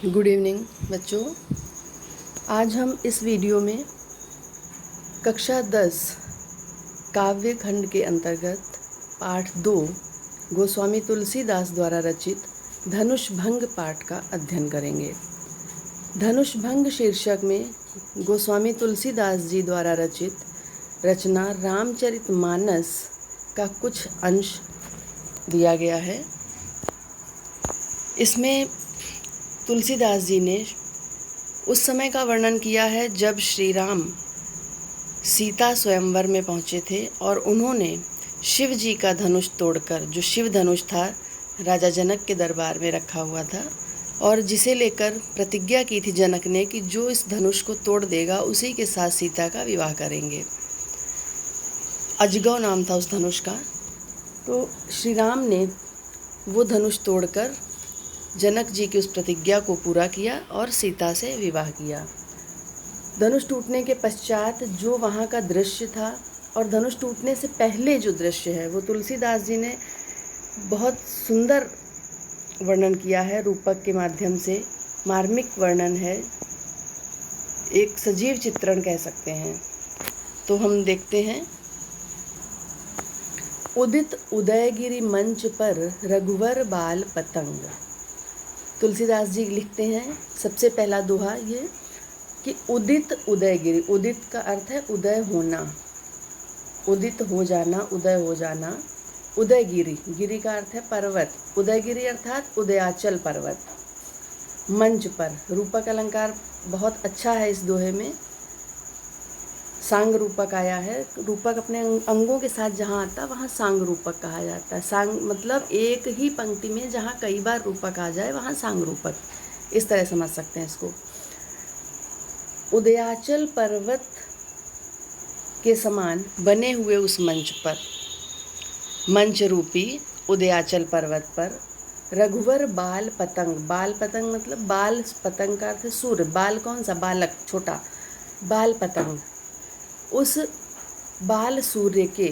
Good evening बच्चों। आज हम इस वीडियो में कक्षा 10 काव्य खंड के अंतर्गत पाठ 2 गोस्वामी तुलसीदास द्वारा रचित धनुष भंग पाठ का अध्ययन करेंगे। धनुष भंग शीर्षक में गोस्वामी तुलसीदास जी द्वारा रचित रचना रामचरितमानस का कुछ अंश दिया गया है। इसमें तुलसीदास जी ने उस समय का वर्णन किया है जब श्री राम सीता स्वयंवर में पहुँचे थे और उन्होंने शिव जी का धनुष तोड़कर, जो शिव धनुष था राजा जनक के दरबार में रखा हुआ था, और जिसे लेकर प्रतिज्ञा की थी जनक ने कि जो इस धनुष को तोड़ देगा उसी के साथ सीता का विवाह करेंगे। अजगव नाम था उस धनुष का। तो श्री राम ने वो धनुष तोड़कर जनक जी की उस प्रतिज्ञा को पूरा किया और सीता से विवाह किया। धनुष टूटने के पश्चात जो वहाँ का दृश्य था और धनुष टूटने से पहले जो दृश्य है वो तुलसीदास जी ने बहुत सुंदर वर्णन किया है। रूपक के माध्यम से मार्मिक वर्णन है, एक सजीव चित्रण कह सकते हैं। तो हम देखते हैं। उदित उदयगिरि मंच पर रघुवर बाल पतंग। तुलसीदास जी लिखते हैं सबसे पहला दोहा ये कि उदित उदयगिरि। उदित का अर्थ है उदय होना, उदित हो जाना, उदय हो जाना। उदयगिरि, गिरि का अर्थ है पर्वत। उदयगिरि अर्थात उदयाचल पर्वत। मंच पर, रूपक अलंकार बहुत अच्छा है इस दोहे में। सांग रूपक आया है। रूपक अपने अंगों के साथ जहाँ आता वहाँ सांग रूपक कहा जाता है। सांग मतलब एक ही पंक्ति में जहाँ कई बार रूपक आ जाए वहाँ सांग रूपक, इस तरह समझ सकते हैं इसको। उदयाचल पर्वत के समान बने हुए उस मंच पर, मंच रूपी उदयाचल पर्वत पर रघुवर बाल पतंग। बाल पतंग मतलब बाल पतंग का अर्थ है सूर्य। बाल कौन सा? बालक, छोटा। बाल पतंग, उस बाल सूर्य के,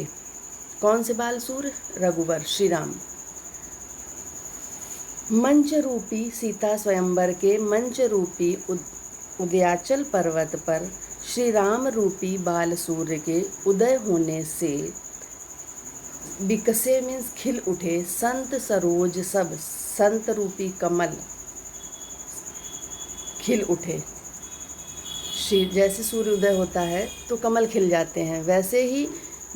कौन से बाल सूर्य? रघुवर, श्री राम। मंच रूपी सीता स्वयंवर के मंच रूपी उदयाचल पर्वत पर श्री राम रूपी बाल सूर्य के उदय होने से विकसे मीन्स खिल उठे संत सरोज सब। संत रूपी कमल खिल उठे। जैसे सूर्य उदय होता है तो कमल खिल जाते हैं, वैसे ही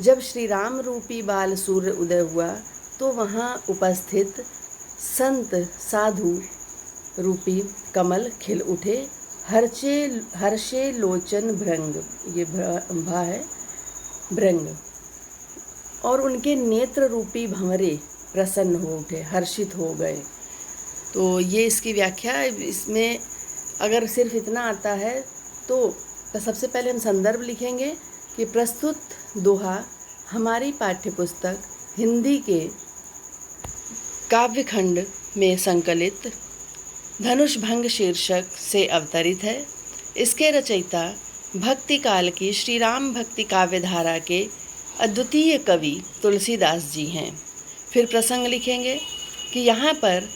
जब श्री राम रूपी बाल सूर्य उदय हुआ तो वहाँ उपस्थित संत साधु रूपी कमल खिल उठे। हर्षे लोचन भृंग, ये भा है भृंग, और उनके नेत्र रूपी भंवरे प्रसन्न हो उठे, हर्षित हो गए। तो ये इसकी व्याख्या। इसमें अगर सिर्फ इतना आता है तो सबसे पहले हम संदर्भ लिखेंगे कि प्रस्तुत दोहा हमारी पाठ्यपुस्तक हिंदी के काव्यखंड में संकलित धनुष भंग शीर्षक से अवतरित है। इसके रचयिता भक्ति काल की श्री राम भक्ति काव्यधारा के अद्वितीय कवि तुलसीदास जी हैं। फिर प्रसंग लिखेंगे कि यहाँ पर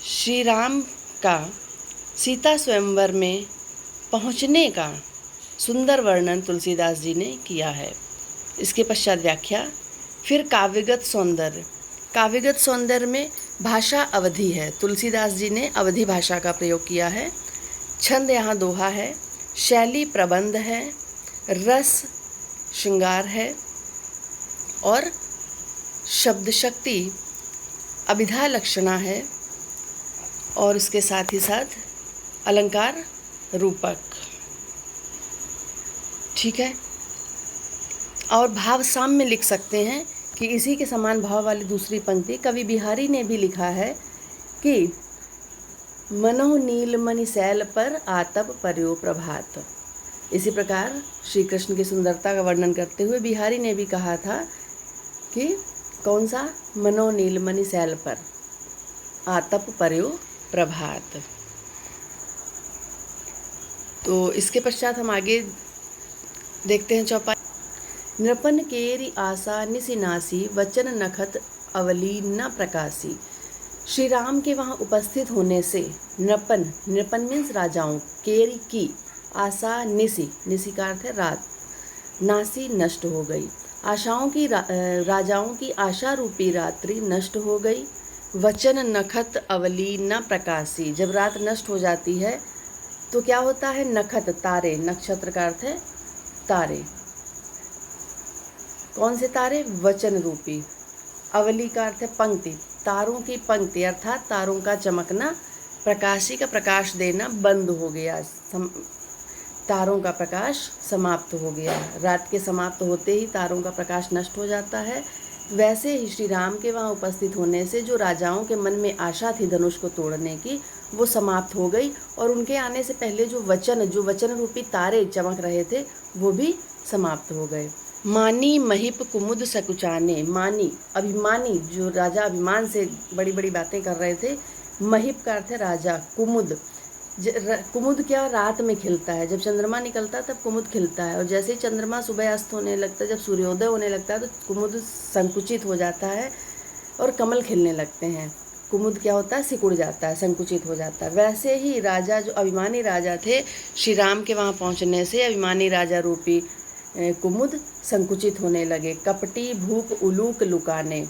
श्री राम का सीता स्वयंवर में पहुँचने का सुंदर वर्णन तुलसीदास जी ने किया है। इसके पश्चात व्याख्या। फिर काव्यगत सौंदर्य। काव्यगत सौंदर्य में भाषा अवधि है। तुलसीदास जी ने अवधि भाषा का प्रयोग किया है। छंद यहाँ दोहा है। शैली प्रबंध है। रस श्रृंगार है। और शब्द शक्ति अभिधा लक्षणा है। और इसके साथ ही साथ अलंकार रूपक। ठीक है। और भाव साम्य लिख सकते हैं कि इसी के समान भाव वाली दूसरी पंक्ति कवि बिहारी ने भी लिखा है कि मनो नीलमणि शैल पर आतप पर्यो प्रभात। इसी प्रकार श्री कृष्ण की सुंदरता का वर्णन करते हुए बिहारी ने भी कहा था कि कौन सा? मनो नीलमणि शैल पर आतप पर्यो प्रभात। तो इसके पश्चात हम आगे देखते हैं चौपाई। नृपन केरी आशा निसिनासी वचन नखत अवली न प्रकाशी। श्री राम के वहाँ उपस्थित होने से नृपन, नृपन मीन्स राजाओं, केरी की आशा, निसी का अर्थ है रात, नासी नष्ट हो गई। आशाओं की राजाओं की आशा रूपी रात्रि नष्ट हो गई। वचन नखत अवली न प्रकाशी, जब रात नष्ट हो जाती है तो क्या होता है? नखत तारे, नक्षत्र का अर्थ है तारे। कौन से तारे? वचन रूपी। अवली का अर्थ है पंक्ति, तारों की पंक्ति अर्थात तारों का चमकना, प्रकाशी का प्रकाश देना बंद हो गया, तारों का प्रकाश समाप्त हो गया। रात के समाप्त होते ही तारों का प्रकाश नष्ट हो जाता है। वैसे ही श्री राम के वहाँ उपस्थित होने से जो राजाओं के मन में आशा थी धनुष को तोड़ने की, वो समाप्त हो गई, और उनके आने से पहले जो वचन रूपी तारे चमक रहे थे वो भी समाप्त हो गए। मानी महिप कुमुद सकुचाने, मानी अभिमानी, जो राजा अभिमान से बड़ी बड़ी बातें कर रहे थे। महिप का अर्थ है राजा, कुमुद, कुमुद क्या रात में खिलता है, जब चंद्रमा निकलता है तब कुमुद खिलता है, और जैसे ही चंद्रमा सुबह अस्त होने लगता है, जब सूर्योदय होने लगता है तो कुमुद संकुचित हो जाता है और कमल खिलने लगते हैं। कुमुद क्या होता है? सिकुड़ जाता है, संकुचित हो जाता है। वैसे ही राजा, जो अभिमानी राजा थे, श्री राम के वहाँ पहुँचने से अभिमानी राजा रूपी कुमुद संकुचित होने लगे। कपटी भूप उलूक लुकाने,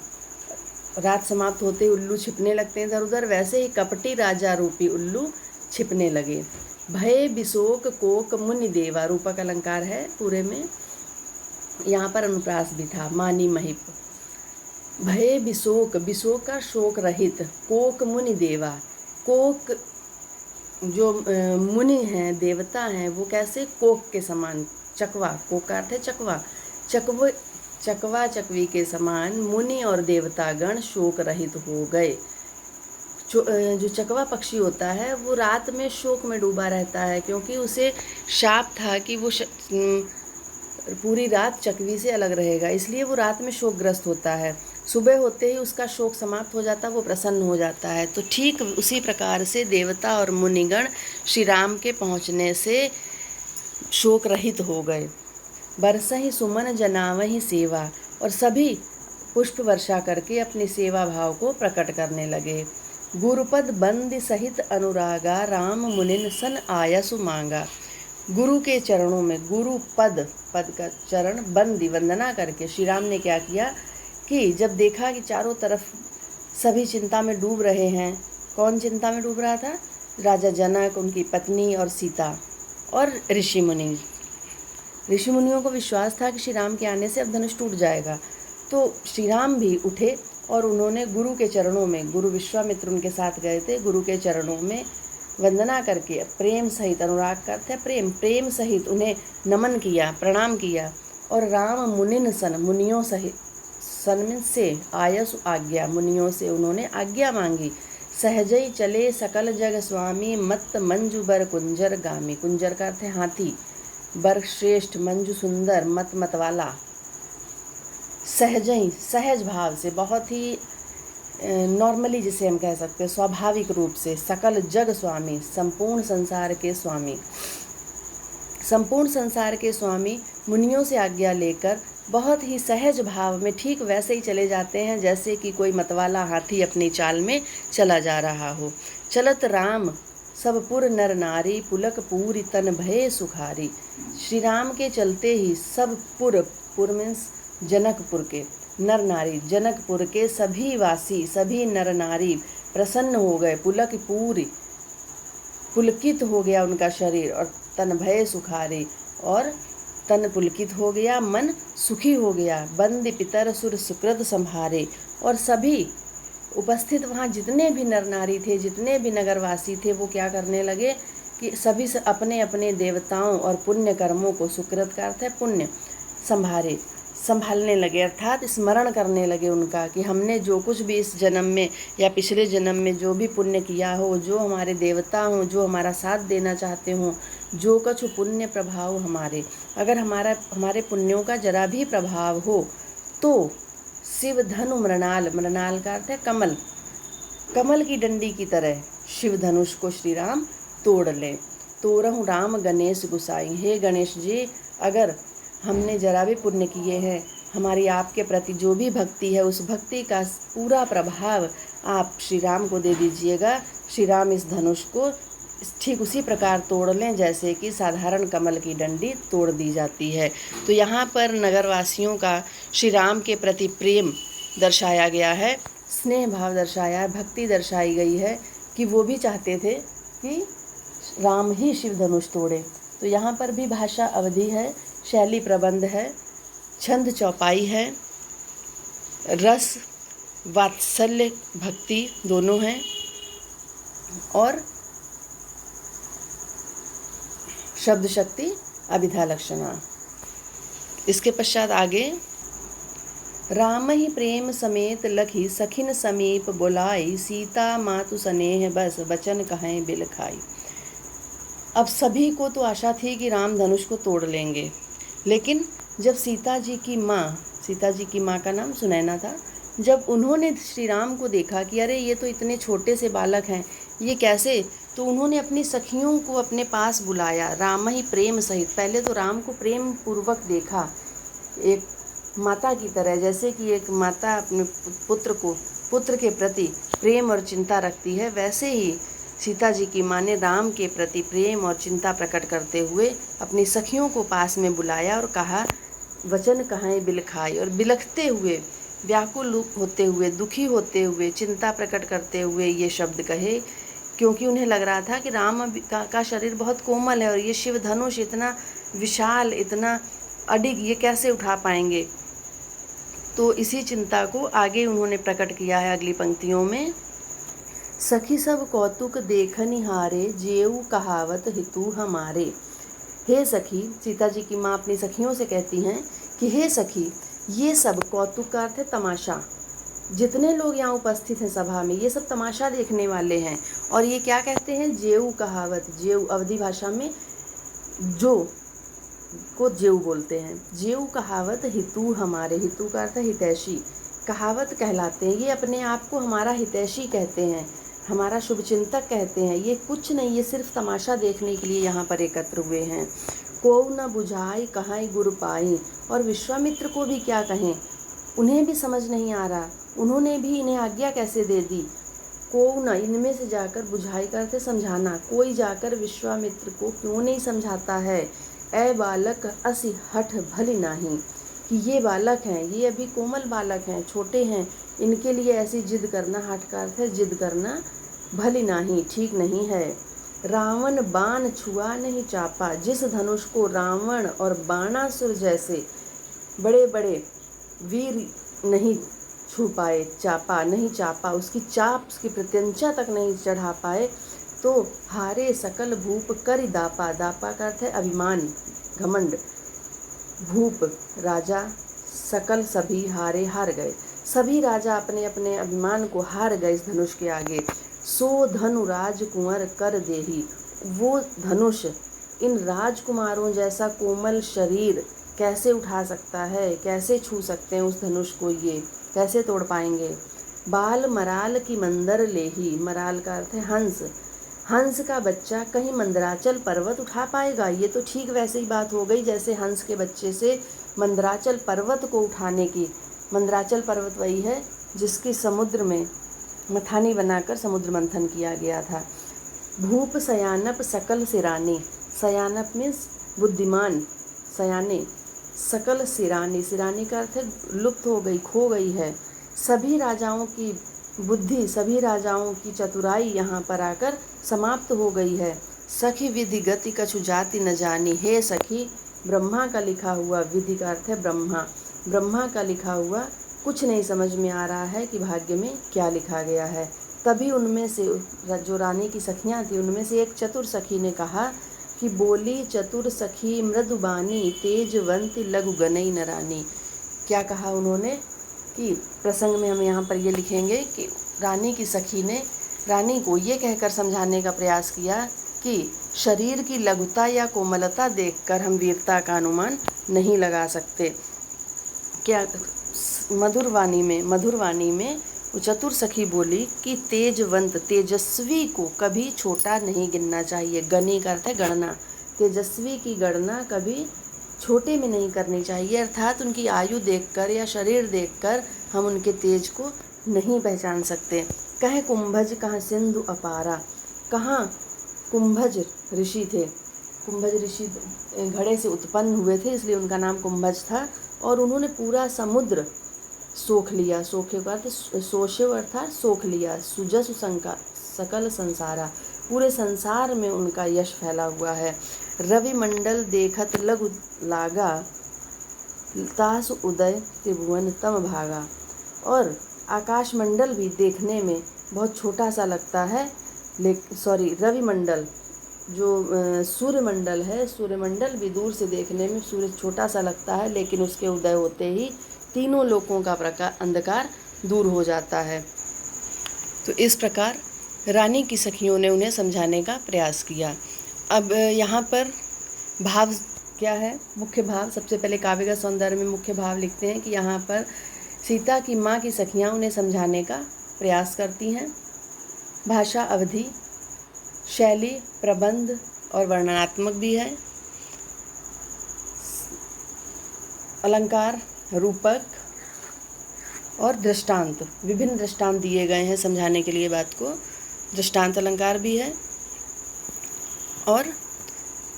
रात समाप्त होते ही उल्लू छिपने लगते हैं इधर उधर, वैसे ही कपटी राजा रूपी उल्लू छिपने लगे। भय बिशोक कोक मुनि देवा, रूपक अलंकार है पूरे में, यहाँ पर अनुप्रास भी था। मानी महिप, भय बिशोक, बिशोक का शोक रहित, कोक मुनि देवा, कोक जो मुनि हैं, देवता हैं, वो कैसे? कोक के समान, चकवा, कोक का अर्थ है चकवा, चकवा चकवी के समान मुनि और देवतागण शोक रहित हो गए। जो चकवा पक्षी होता है वो रात में शोक में डूबा रहता है, क्योंकि उसे शाप था कि वो पूरी रात चकवी से अलग रहेगा, इसलिए वो रात में शोकग्रस्त होता है। सुबह होते ही उसका शोक समाप्त हो जाता है, वो प्रसन्न हो जाता है। तो ठीक उसी प्रकार से देवता और मुनिगण श्री राम के पहुँचने से शोक रहित हो गए। बरसहि सुमन जनावहि सेवा, और सभी पुष्प वर्षा करके अपनी सेवा भाव को प्रकट करने लगे। गुरुपद बंदी सहित अनुरागा, राम मुनिन सन आयसु मांगा। गुरु के चरणों में, गुरु पद, पद का चरण, बंदी वंदना करके श्री राम ने क्या किया कि जब देखा कि चारों तरफ सभी चिंता में डूब रहे हैं, कौन चिंता में डूब रहा था? राजा जनक, उनकी पत्नी और सीता और ऋषि मुनि। ऋषि मुनियों को विश्वास था कि श्री राम के आने से अब धनुष टूट जाएगा, तो श्री राम भी उठे और उन्होंने गुरु के चरणों में, गुरु विश्वामित्र उनके साथ गए थे, गुरु के चरणों में वंदना करके प्रेम सहित, अनुराग का अर्थ है प्रेम, प्रेम सहित उन्हें नमन किया, प्रणाम किया। और राम मुनिन सन, मुनियों सहित, सन से आयसु आज्ञा, मुनियों से उन्होंने आज्ञा मांगी। सहजई चले सकल जग स्वामी, मत मंजू बर कुंजर गामी, कुंजर का अर्थ है हाथी, बर श्रेष्ठ, मंजू सुंदर, मत मतवाला। सहजई, सहज भाव से, बहुत ही नॉर्मली जिसे हम कह सकते हैं, स्वाभाविक रूप से, सकल जग स्वामी, संपूर्ण संसार के स्वामी, संपूर्ण संसार के स्वामी मुनियों से आज्ञा लेकर बहुत ही सहज भाव में ठीक वैसे ही चले जाते हैं जैसे कि कोई मतवाला हाथी अपनी चाल में चला जा रहा हो। चलत राम सब पुर नर नारी, पुलक पूरी तन भय सुखारी। श्री राम के चलते ही सब पुर, पुर मीन्स जनकपुर के नर नारी, जनकपुर के सभी वासी, सभी नर नारी प्रसन्न हो गए। पुलक पूरी, पुलकित हो गया उनका शरीर, और तन भय सुखारी, और तन पुलकित हो गया, मन सुखी हो गया। बंद पितर सुर सुकृत संभारे, और सभी उपस्थित वहाँ जितने भी नर नारी थे, जितने भी नगरवासी थे, वो क्या करने लगे कि सभी से अपने अपने देवताओं और पुण्य कर्मों को, सुकृत का अर्थ है पुण्य, संभालने लगे, अर्थात स्मरण करने लगे उनका कि हमने जो कुछ भी इस जन्म में या पिछले जन्म में जो भी पुण्य किया हो, जो हमारे देवता हों, जो हमारा साथ देना चाहते हों, जो कुछ पुण्य प्रभाव हमारे, अगर हमारे पुण्यों का जरा भी प्रभाव हो तो शिव धनु मृणाल, मृणाल का अर्थ है कमल, कमल की डंडी की तरह शिव धनुष को श्री राम तोड़ लें। तोरहु राम गणेश गुसाई, हे गणेश जी, अगर हमने जरा भी पुण्य किए हैं, हमारी आपके प्रति जो भी भक्ति है, उस भक्ति का पूरा प्रभाव आप श्री राम को दे दीजिएगा। श्री राम इस धनुष को ठीक उसी प्रकार तोड़ लें जैसे कि साधारण कमल की डंडी तोड़ दी जाती है। तो यहाँ पर नगरवासियों का श्री राम के प्रति प्रेम दर्शाया गया है, स्नेह भाव दर्शाया है, भक्ति दर्शाई गई है कि वो भी चाहते थे कि राम ही शिव धनुष तोड़े। तो यहाँ पर भी भाषा अवधि है, शैली प्रबंध है, छंद चौपाई है, रस वात्सल्य भक्ति दोनों हैं और शब्द शक्ति अभिधा लक्षणा। इसके पश्चात आगे राम ही प्रेम समेत लखी सखिन समीप बुलाई सीता मातु स्नेह बस बचन कहें बिल खाई। अब सभी को तो आशा थी कि राम धनुष को तोड़ लेंगे, लेकिन जब सीता जी की माँ का नाम सुनैना था, जब उन्होंने श्री राम को देखा कि अरे ये तो इतने छोटे से बालक हैं, ये कैसे, तो उन्होंने अपनी सखियों को अपने पास बुलाया। राम ही प्रेम सहित, पहले तो राम को प्रेम पूर्वक देखा, एक माता की तरह, जैसे कि एक माता अपने पुत्र के प्रति प्रेम और चिंता रखती है, वैसे ही सीता जी की माँ ने राम के प्रति प्रेम और चिंता प्रकट करते हुए अपनी सखियों को पास में बुलाया और कहा वचन कहें बिल खाई। और बिलखते हुए, व्याकुल होते हुए, दुखी होते हुए, चिंता प्रकट करते हुए ये शब्द कहे, क्योंकि उन्हें लग रहा था कि राम का शरीर बहुत कोमल है और ये शिव धनुष इतना विशाल, इतना अडिग, ये कैसे उठा पाएंगे। तो इसी चिंता को आगे उन्होंने प्रकट किया है अगली पंक्तियों में। सखी सब कौतुक देखनि हारे जेऊ कहावत हितु हमारे। हे सखी, सीता जी की माँ अपनी सखियों से कहती हैं कि हे सखी, ये सब कौतुक का अर्थ है तमाशा, जितने लोग यहाँ उपस्थित हैं सभा में, ये सब तमाशा देखने वाले हैं। और ये क्या कहते हैं, जेऊ कहावत, जेऊ अवधी भाषा में जो को जेऊ बोलते हैं। जेऊ कहावत हितु हमारे, हितु का अर्थ है हितैषी, कहावत कहलाते हैं, ये अपने आप को हमारा हितैषी कहते हैं, हमारा शुभचिंतक कहते हैं। ये कुछ नहीं, ये सिर्फ तमाशा देखने के लिए यहाँ पर एकत्र हुए हैं। को न बुझाई कहाई गुरु पाई, और विश्वामित्र को भी क्या कहें, उन्हें भी समझ नहीं आ रहा, उन्होंने भी इन्हें आज्ञा कैसे दे दी। को न, इनमें से जाकर, बुझाई करते समझाना, कोई जाकर विश्वामित्र को क्यों नहीं समझाता है। ऐ बालक असि हठ भली नाही, कि ये बालक हैं, ये अभी कोमल बालक हैं, छोटे हैं, इनके लिए ऐसी जिद करना, हठ का अर्थ है जिद करना, भली नाही, ठीक नहीं है। रावण बाण छुआ नहीं चापा, जिस धनुष को रावण और बाणासुर जैसे बड़े बड़े वीर नहीं छू पाए, चापा नहीं चापा, उसकी चाप, उसकी प्रत्यंचा तक नहीं चढ़ा पाए, तो हारे सकल भूप करि दापा, दापा का अर्थ है अभिमान, घमंड, भूप राजा, सकल सभी हारे, हार गए, सभी राजा अपने अपने अभिमान को हार गए इस धनुष के आगे। सो धनु राजकुंवर कर देही, वो धनुष इन राजकुमारों जैसा कोमल शरीर कैसे उठा सकता है, कैसे छू सकते हैं उस धनुष को, ये कैसे तोड़ पाएंगे। बाल मराल की मंदर लेही, मराल का अर्थ है हंस, हंस का बच्चा कहीं मंदराचल पर्वत उठा पाएगा। ये तो ठीक वैसे ही बात हो गई जैसे हंस के बच्चे से मंदराचल पर्वत को उठाने की। मंदराचल पर्वत वही है जिसकी समुद्र में मथानी बनाकर समुद्र मंथन किया गया था। भूप सयानप सकल सिरानी, सयानप मीन्स बुद्धिमान, सयाने, सकल सिरानी, सिरानी का अर्थ है लुप्त हो गई, खो गई है। सभी राजाओं की बुद्धि, सभी राजाओं की चतुराई यहाँ पर आकर समाप्त हो गई है। सखी विधि गति कछु जाति न जानी, हे सखी, ब्रह्मा का लिखा हुआ, विधि का अर्थ है ब्रह्मा, ब्रह्मा का लिखा हुआ कुछ नहीं समझ में आ रहा है कि भाग्य में क्या लिखा गया है। तभी उनमें से जो रानी की सखियाँ थी, उनमें से एक चतुर सखी ने कहा कि बोली चतुर सखी मृदुबानी, तेजवंती लघु गनई नरानी। क्या कहा उन्होंने कि प्रसंग में हम यहाँ पर ये लिखेंगे कि रानी की सखी ने रानी को ये कहकर समझाने का प्रयास किया कि शरीर की लघुता या कोमलता देखकर हम वीरता का अनुमान नहीं लगा सकते। क्या मधुर वाणी में वो चतुर सखी बोली कि तेजवंत, तेजस्वी को कभी छोटा नहीं गिनना चाहिए। गनी का अर्थ है गणना, तेजस्वी की गणना कभी छोटे में नहीं करनी चाहिए, अर्थात उनकी आयु देखकर या शरीर देखकर हम उनके तेज को नहीं पहचान सकते। कह कुंभज कहाँ सिंधु अपारा, कहाँ कुंभज ऋषि थे। कुंभज ऋषि घड़े से उत्पन्न हुए थे, इसलिए उनका नाम कुंभज था। और उन्होंने पूरा समुद्र सोख लिया। सोखे का अर्थ सोशेव अर्थात सोख लिया। सुजसु संका सकल संसारा, पूरे संसार में उनका यश फैला हुआ है। रवि मंडल देखत लघु लागा, तास उदय त्रिभुवन तम भागा। और आकाश मंडल भी देखने में बहुत छोटा सा लगता है, रवि मंडल जो सूर्यमंडल है, सूर्यमंडल भी दूर से देखने में सूर्य छोटा सा लगता है, लेकिन उसके उदय होते ही तीनों लोकों का अंधकार दूर हो जाता है। तो इस प्रकार रानी की सखियों ने उन्हें समझाने का प्रयास किया। अब यहाँ पर भाव क्या है, मुख्य भाव। सबसे पहले काव्य का सौंदर्य में मुख्य भाव लिखते हैं कि यहाँ पर सीता की माँ की सखियाँ उन्हें समझाने का प्रयास करती हैं। भाषा अवधि, शैली प्रबंध और वर्णनात्मक भी है। अलंकार, रूपक और दृष्टांत, विभिन्न दृष्टांत दिए गए हैं समझाने के लिए बात को। दृष्टांत अलंकार भी है। और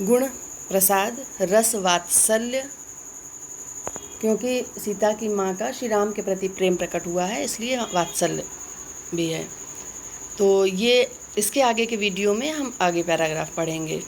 गुण, प्रसाद, रस, वात्सल्य, क्योंकि सीता की माँ का श्री राम के प्रति प्रेम प्रकट हुआ है, इसलिए वात्सल्य भी है। तो ये इसके आगे के वीडियो में हम आगे पैराग्राफ पढ़ेंगे।